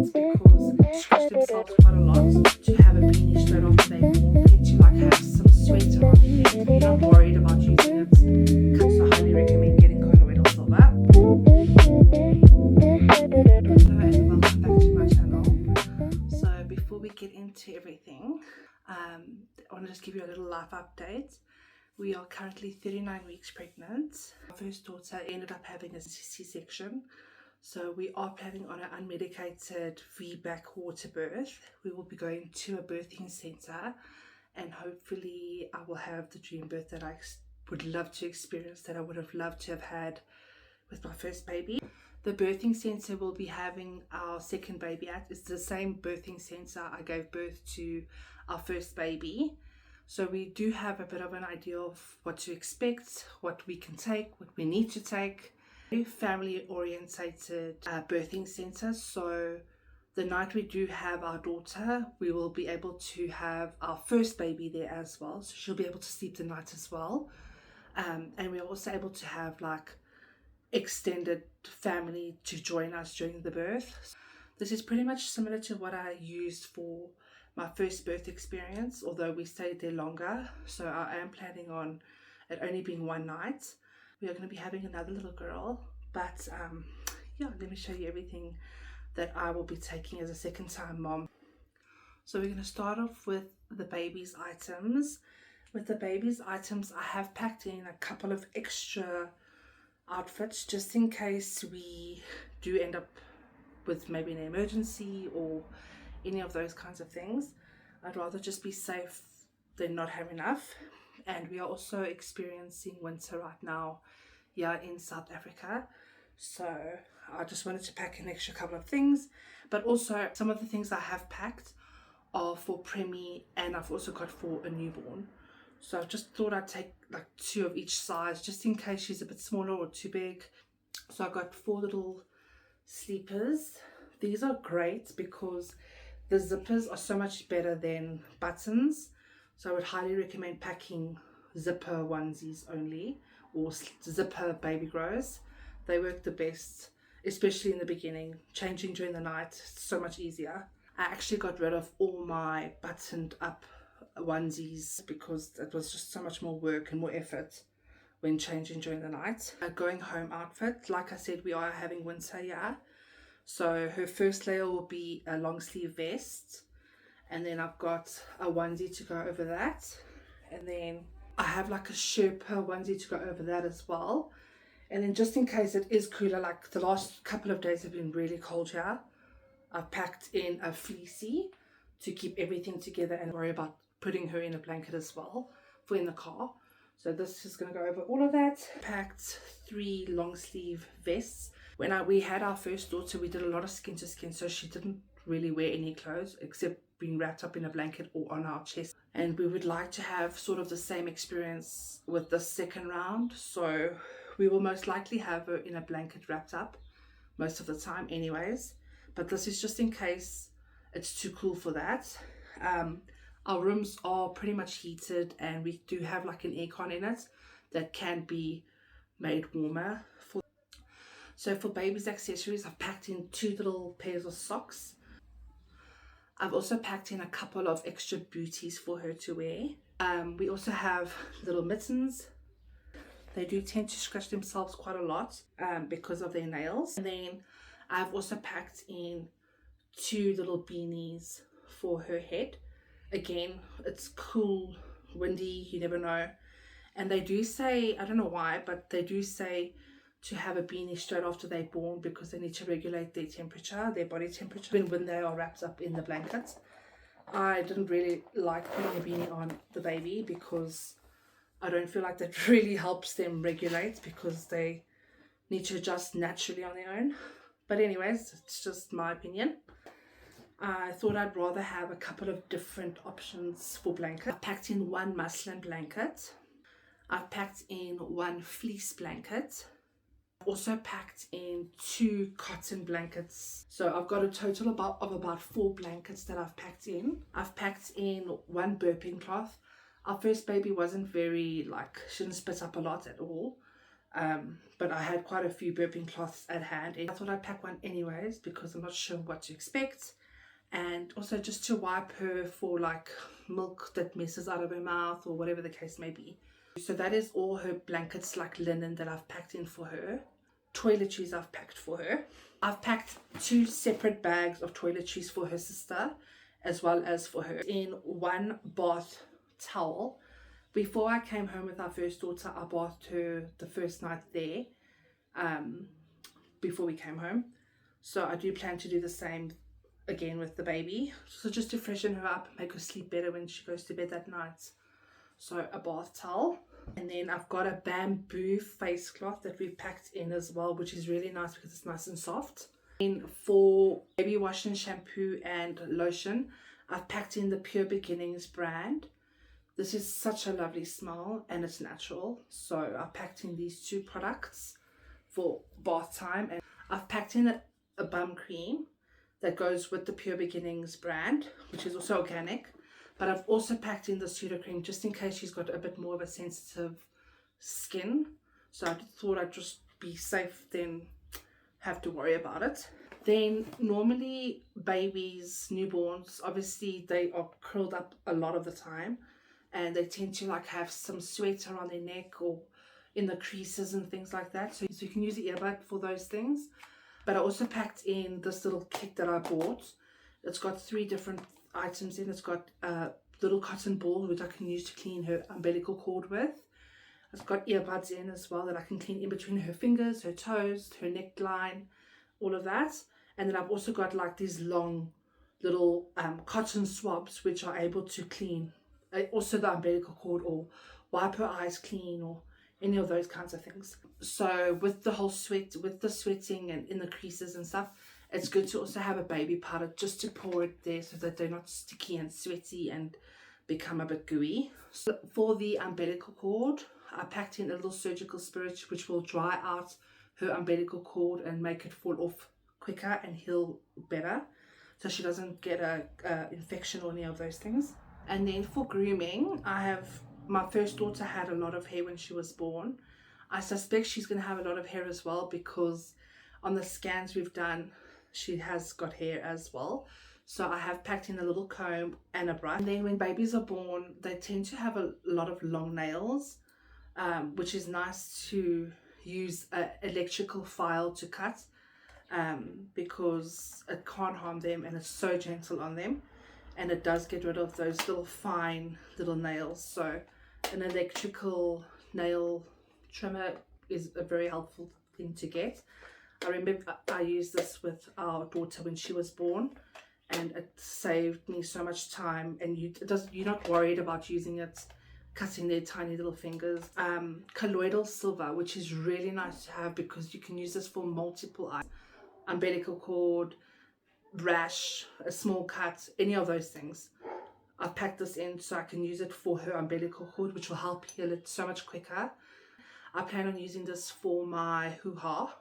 parents because they stretch themselves quite a lot to have a beanie straight after they're born. They need to like have some sweat on their head. You're not worried about using it. So I highly recommend getting colloidal silver. Hello and welcome back to my channel. So before we get into everything, I want to just give you a little life update. We are currently 39 weeks pregnant. Our first daughter ended up having a C-section. So we are planning on an unmedicated VBAC water birth. We will be going to a birthing centre and hopefully I will have the dream birth that I would love to experience, that I would have loved to have had with my first baby. The birthing centre will be having our second baby at. It's the same birthing centre I gave birth to our first baby. So we do have a bit of an idea of what to expect, what we can take, what we need to take. Family orientated birthing centre. So the night we do have our daughter, we will be able to have our first baby there as well. So she'll be able to sleep the night as well. And we're also able to have like extended family to join us during the birth. This is pretty much similar to what I used for my first birth experience, although we stayed there longer. So I am planning on it only being one night. We are going to be having another little girl, but yeah, let me show you everything that I will be taking as a second time mom. So we're going to start off with the baby's items. With the baby's items, I have packed in a couple of extra outfits just in case we do end up with maybe an emergency or any of those kinds of things. I'd rather just be safe than not have enough. And we are also experiencing winter right now here in South Africa, so I just wanted to pack an extra couple of things. But also some of the things I have packed are for preemie and I've also got for a newborn. So I just thought I'd take like 2 of each size just in case she's a bit smaller or too big. So I got 4 little sleepers. These are great because the zippers are so much better than buttons. So I would highly recommend packing zipper onesies only, or zipper baby grows. They work the best, especially in the beginning. Changing during the night, so much easier. I actually got rid of all my buttoned up onesies because it was just so much more work and more effort when changing during the night. A going home outfit, like I said, we are having winter here. So her first layer will be a long sleeve vest. And then I've got a onesie to go over that. And then I have like a Sherpa onesie to go over that as well. And then just in case it is cooler, like the last couple of days have been really cold here, I've packed in a fleecy to keep everything together and worry about putting her in a blanket as well for in the car. So this is going to go over all of that. Packed 3 long sleeve vests. When we had our first daughter, we did a lot of skin to skin, so she didn't really wear any clothes except being wrapped up in a blanket or on our chest. And we would like to have sort of the same experience with the second round. So we will most likely have her in a blanket wrapped up most of the time anyways. But this is just in case it's too cool for that. Our rooms are pretty much heated and we do have like an aircon in it that can be made warmer. So for baby's accessories, I've packed in 2 little pairs of socks. I've also packed in a couple of extra booties for her to wear. We also have little mittens. They do tend to scratch themselves quite a lot because of their nails. And then I've also packed in 2 little beanies for her head. Again, it's cool, windy, you never know. And they do say, I don't know why, but they do say to have a beanie straight after they're born because they need to regulate their temperature, their body temperature, when they are wrapped up in the blankets. I didn't really like putting a beanie on the baby because I don't feel like that really helps them regulate because they need to adjust naturally on their own. But anyways, it's just my opinion. I thought I'd rather have a couple of different options for blankets. I've packed in 1 muslin blanket. I've packed in 1 fleece blanket. I've also packed in 2 cotton blankets. So I've got a total of about 4 blankets that I've packed in. I've packed in 1 burping cloth. Our first baby wasn't very, she didn't spit up a lot at all. But I had quite a few burping cloths at hand, and I thought I'd pack one anyways because I'm not sure what to expect, and also just to wipe her for like milk that messes out of her mouth or whatever the case may be. So that is all her blankets, like linen, that I've packed in for her. Toiletries I've packed for her. I've packed 2 separate bags of toiletries for her sister as well as for her, in one bath towel. Before I came home with our first daughter, I bathed her the first night there, before we came home. So I do plan to do the same again with the baby. So just to freshen her up, make her sleep better when she goes to bed that night. So a bath towel. And then I've got a bamboo face cloth that we've packed in as well, which is really nice because it's nice and soft. And for baby wash and shampoo and lotion, I've packed in the Pure Beginnings brand. This is such a lovely smell and it's natural. So I've packed in these 2 products for bath time. And I've packed in a bum cream that goes with the Pure Beginnings brand, which is also organic. But I've also packed in the pseudo-cream just in case she's got a bit more of a sensitive skin. So I thought I'd just be safe than have to worry about it. Then normally babies, newborns, obviously they are curled up a lot of the time. And they tend to like have some sweat around their neck or in the creases and things like that. So you can use the earbud for those things. But I also packed in this little kit that I bought. It's got 3 different items in. It's got a little cotton ball which I can use to clean her umbilical cord with. It's got earbuds in as well that I can clean in between her fingers, her toes, her neckline, all of that. And then I've also got like these long little cotton swabs which are able to clean also the umbilical cord or wipe her eyes clean or any of those kinds of things. So with the whole sweating and in the creases and stuff, it's good to also have a baby powder just to pour it there so that they're not sticky and sweaty and become a bit gooey. So for the umbilical cord, I packed in a little surgical spirit which will dry out her umbilical cord and make it fall off quicker and heal better, so she doesn't get a infection or any of those things. And then for grooming, my first daughter had a lot of hair when she was born. I suspect she's going to have a lot of hair as well because on the scans we've done, she has got hair as well. So I have packed in a little comb and a brush. And then when babies are born, they tend to have a lot of long nails, which is nice to use an electrical file to cut because it can't harm them and it's so gentle on them. And it does get rid of those little fine little nails. So an electrical nail trimmer is a very helpful thing to get. I remember I used this with our daughter when she was born, and it saved me so much time. And you're not worried about using it, cutting their tiny little fingers. Colloidal silver, which is really nice to have because you can use this for multiple items. Umbilical cord, rash, a small cut, any of those things. I've packed this in so I can use it for her umbilical cord, which will help heal it so much quicker. I plan on using this for my hoo-ha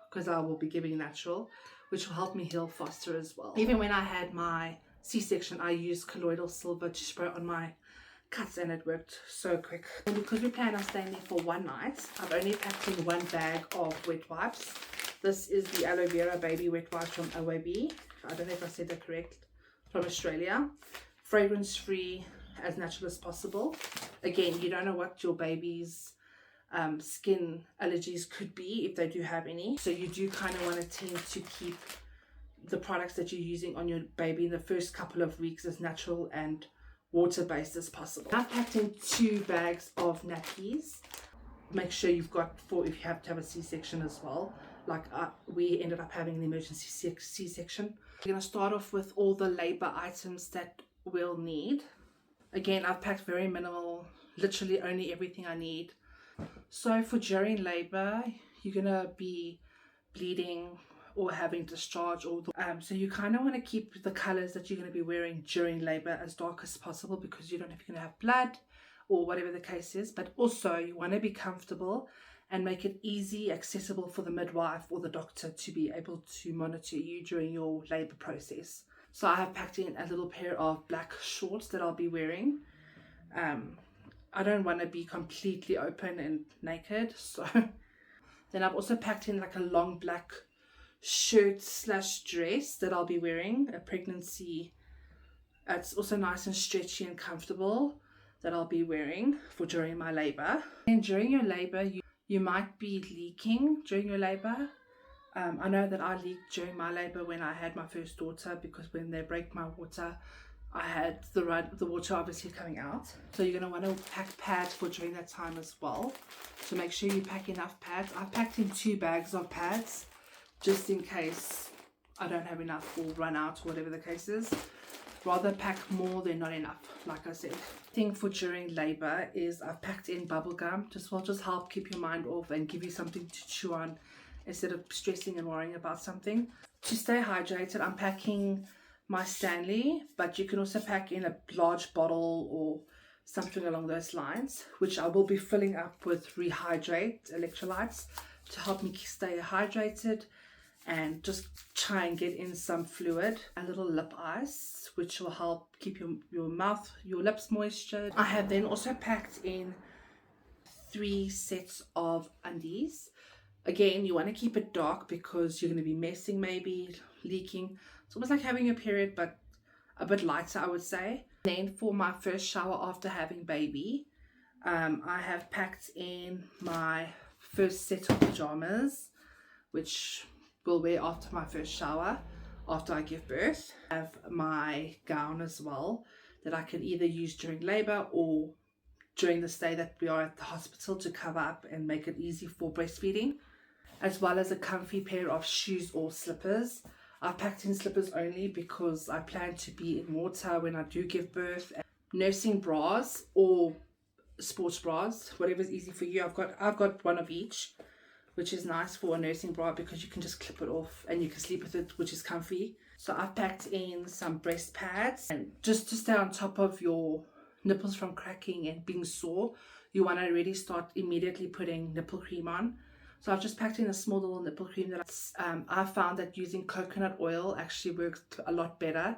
because I will be giving natural, which will help me heal faster as well. Even when I had my C-section, I used colloidal silver to spray on my cuts and it worked so quick. And because we plan on staying there for one night, I've only packed in 1 bag of wet wipes. This is the aloe vera baby wet wipes from OAB. I don't know if I said that correct. From Australia. Fragrance free, as natural as possible. Again, you don't know what your baby's skin allergies could be if they do have any. So you do kind of want to tend to keep the products that you're using on your baby in the first couple of weeks as natural and water-based as possible. I've packed in 2 bags of nappies. Make sure you've got 4 if you have to have a C-section as well. Like we ended up having an emergency C-section. We're going to start off with all the labor items that we'll need. Again, I've packed very minimal, literally only everything I need. So for during labor, you're going to be bleeding or having discharge, or so you kind of want to keep the colors that you're going to be wearing during labor as dark as possible because you don't know if you're going to have blood or whatever the case is. But also you want to be comfortable and make it easy, accessible for the midwife or the doctor to be able to monitor you during your labor process. So I have packed in a little pair of black shorts that I'll be wearing. I don't want to be completely open and naked, so Then I've also packed in like a long black shirt slash dress that I'll be wearing, a pregnancy. It's also nice and stretchy and comfortable, that I'll be wearing for during my labor. And during your labor, you might be leaking during your labor. I know that I leaked during my labor when I had my first daughter, because when they break my water, I had the water obviously coming out. So you're going to want to pack pads for during that time as well. So make sure you pack enough pads. I've packed in 2 bags of pads just in case I don't have enough or run out, or whatever the case is. Rather pack more than not enough, like I said. Thing for during labor is I've packed in bubble gum. Will just help keep your mind off and give you something to chew on instead of stressing and worrying about something. To stay hydrated, I'm packing my Stanley, but you can also pack in a large bottle or something along those lines, which I will be filling up with Rehydrate electrolytes to help me stay hydrated and just try and get in some fluid. A little lip ice, which will help keep your mouth, your lips moisture. I have then also packed in 3 sets of undies. Again, you want to keep it dark because you're going to be messing, maybe leaking. It's almost like having a period, but a bit lighter, I would say. Then for my first shower after having baby, I have packed in my first set of pajamas, which will wear after my first shower, after I give birth. I have my gown as well that I can either use during labor or during the stay that we are at the hospital to cover up and make it easy for breastfeeding, as well as a comfy pair of shoes or slippers. I've packed in slippers only because I plan to be in water when I do give birth. Nursing bras or sports bras, whatever's easy for you. I've got one of each, which is nice for a nursing bra because you can just clip it off and you can sleep with it, which is comfy. So I've packed in some breast pads, and just to stay on top of your nipples from cracking and being sore, you want to really start immediately putting nipple cream on. So I've just packed in a small little nipple cream that I found that using coconut oil actually works a lot better,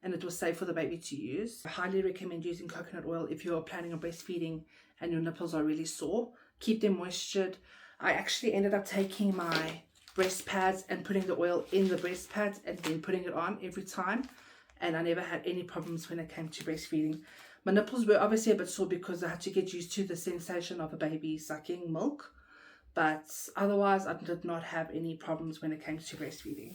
and it was safe for the baby to use. I highly recommend using coconut oil if you're planning on breastfeeding and your nipples are really sore. Keep them moistured. I actually ended up taking my breast pads and putting the oil in the breast pads and then putting it on every time, and I never had any problems when it came to breastfeeding. My nipples were obviously a bit sore because I had to get used to the sensation of a baby sucking milk, but otherwise I did not have any problems when it came to breastfeeding.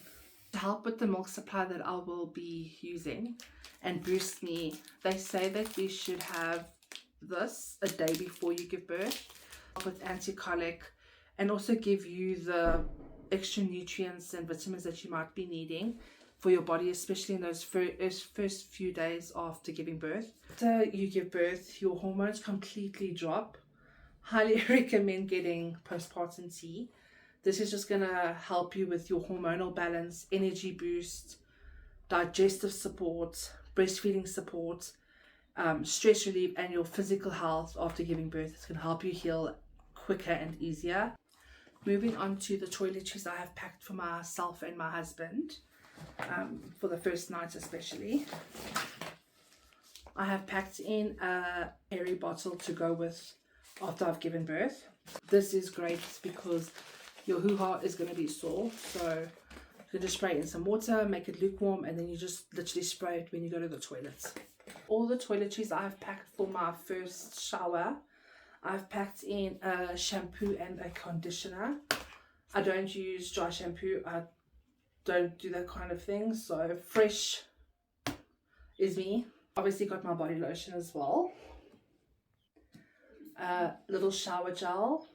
To help with the milk supply that I will be using and boost me, they say that you should have this a day before you give birth, with anti-colic, and also give you the extra nutrients and vitamins that you might be needing for your body, especially in those first few days after giving birth. After you give birth, your hormones completely drop. Highly recommend getting postpartum tea. This is just going to help you with your hormonal balance, energy boost, digestive support, breastfeeding support, stress relief, and your physical health after giving birth. It's going to help you heal quicker and easier. Moving on to the toiletries I have packed for myself and my husband, for the first night especially. I have packed in a airy bottle to go with after I've given birth. This is great because your hoo-ha is going to be sore, so you can just spray it in some water, make it lukewarm, and then you just literally spray it when you go to the toilet. All the toiletries I have packed for my first shower, I've packed in a shampoo and a conditioner. I don't use dry shampoo. I don't do that kind of thing, so fresh is me. Obviously got my body lotion as well. A little shower gel.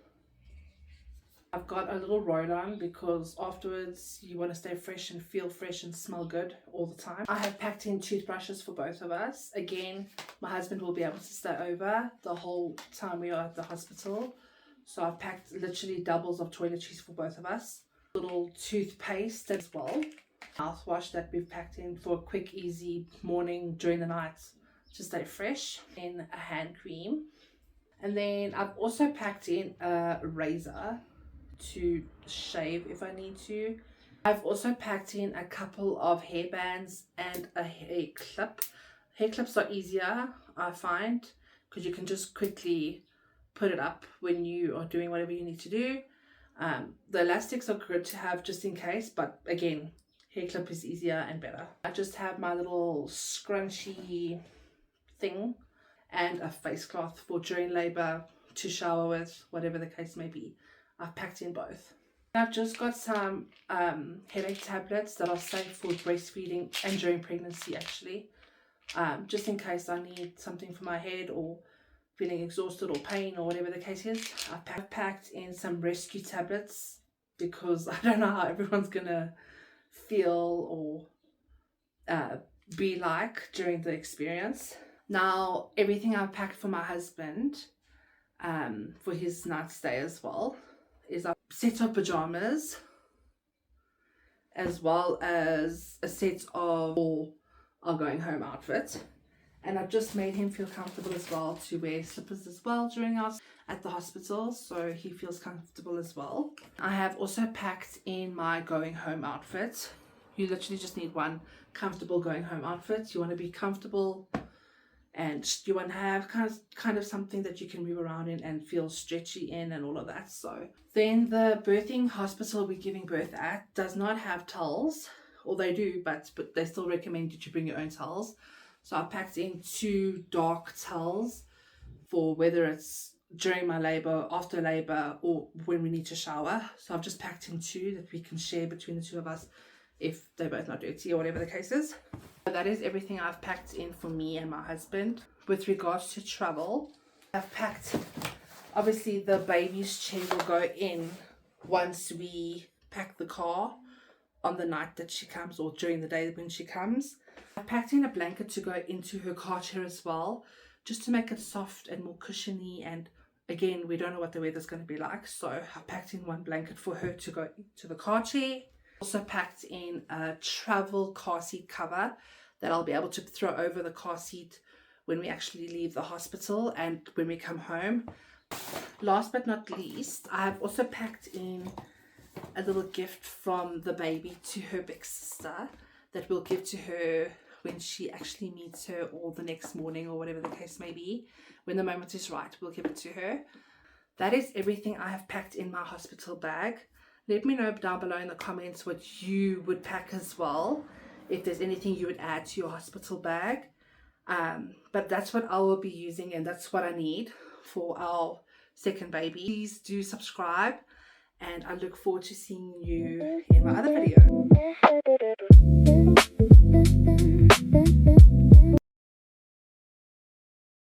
I've got a little roll-on because afterwards you want to stay fresh and feel fresh and smell good all the time. I have packed in toothbrushes for both of us. Again, my husband will be able to stay over the whole time we are at the hospital. So I've packed literally doubles of toiletries for both of us. Little toothpaste as well. Mouthwash that we've packed in for a quick, easy morning during the night to stay fresh. And a hand cream. And then I've also packed in a razor to shave if I need to. I've also packed in a couple of hairbands and a hair clip. Hair clips are easier, I find, because you can just quickly put it up when you are doing whatever you need to do. The elastics are good to have just in case, but again, hair clip is easier and better. I just have my little scrunchy thing and a face cloth for during labor to shower with, whatever the case may be. I've packed in both. I've just got some headache tablets that are safe for breastfeeding and during pregnancy actually. Just in case I need something for my head or feeling exhausted or pain or whatever the case is. I've packed in some rescue tablets because I don't know how everyone's gonna feel or be like during the experience. Now, everything I've packed for my husband for his night stay as well is a set of pajamas as well as a set of our going home outfit. And I've just made him feel comfortable as well to wear slippers as well during us at the hospital, so he feels comfortable as well. I have also packed in my going home outfit. You literally just need one comfortable going home outfit. You want to be comfortable and you want to have kind of something that you can move around in and feel stretchy in and all of that. So then the birthing hospital we're giving birth at does not have towels, or they do, but they still recommend you to bring your own towels. So I packed in 2 dark towels for whether it's during my labor, after labor, or when we need to shower. So I've just packed in 2 that we can share between the 2 of us if they're both not dirty or whatever the case is. So that is everything I've packed in for me and my husband. With regards to travel, I've packed, obviously the baby's chair will go in once we pack the car on the night that she comes or during the day when she comes. I packed in a blanket to go into her car chair as well, just to make it soft and more cushiony, and again, we don't know what the weather's going to be like, so I packed in 1 blanket for her to go into the car chair. Also packed in a travel car seat cover that I'll be able to throw over the car seat when we actually leave the hospital and when we come home. Last but not least, I have also packed in a little gift from the baby to her big sister that we'll give to her when she actually meets her, or the next morning, or whatever the case may be. When the moment is right, we'll give it to her. That is everything I have packed in my hospital bag. Let me know down below in the comments what you would pack as well, if there's anything you would add to your hospital bag. But that's what I will be using, and that's what I need for our second baby. Please do subscribe, and I look forward to seeing you in my other video.